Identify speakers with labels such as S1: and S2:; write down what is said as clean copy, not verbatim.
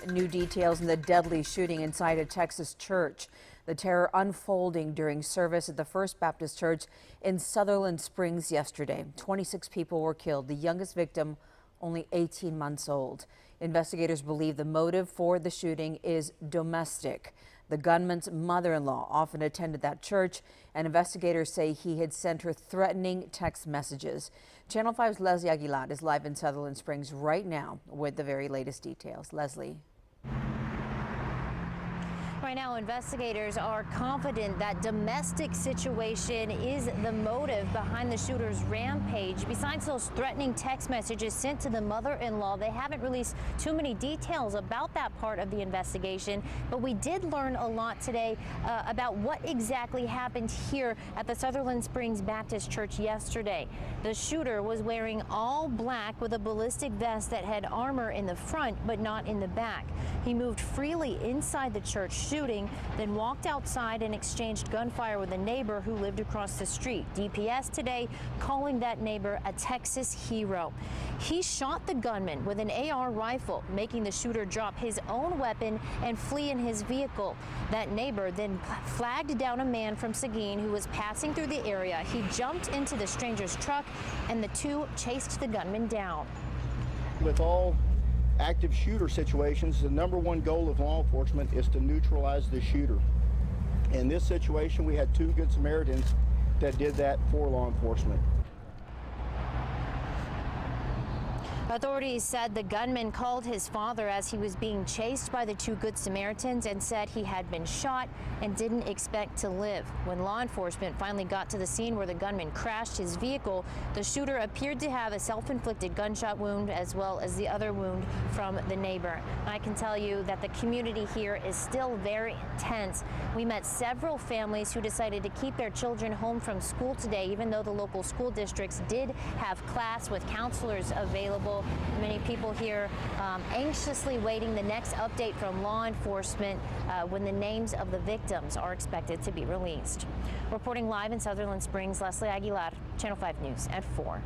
S1: New details in the deadly shooting inside a Texas church. The terror unfolding during service at the First Baptist Church in Sutherland Springs yesterday. 26 people were killed, the youngest victim only 18 months old. Investigators believe the motive for the shooting is domestic. The gunman's mother-in-law often attended that church, and investigators say he had sent her threatening text messages. Channel 5's Leslie Aguilar is live in Sutherland Springs right now with the very latest details. Leslie.
S2: Right now, investigators are confident that domestic situation is the motive behind the shooter's rampage. Besides those threatening text messages sent to the mother-in-law, they haven't released too many details about that part of the investigation. But we did learn a lot today about what exactly happened here at the Sutherland Springs Baptist Church yesterday. The shooter was wearing all black with a ballistic vest that had armor in the front but not in the back. He moved freely inside the church, shooting, then walked outside and exchanged gunfire with a neighbor who lived across the street. DPS today calling that neighbor a Texas hero. He shot the gunman with an AR rifle, making the shooter drop his own weapon and flee in his vehicle. That neighbor then flagged down a man from Seguin who was passing through the area. He jumped into the stranger's truck and the two chased the gunman down.
S3: With all active shooter situations, the number one goal of law enforcement is to neutralize the shooter. In this situation, we had two Good Samaritans that did that for law enforcement.
S2: Authorities said the gunman called his father as he was being chased by the two Good Samaritans and said he had been shot and didn't expect to live. When law enforcement finally got to the scene where the gunman crashed his vehicle, the shooter appeared to have a self-inflicted gunshot wound as well as the other wound from the neighbor. I can tell you that the community here is still very intense. We met several families who decided to keep their children home from school today, even though the local school districts did have class with counselors available. Many people here anxiously waiting the next update from law enforcement when the names of the victims are expected to be released. Reporting live in Sutherland Springs, Leslie Aguilar, Channel 5 News at 4.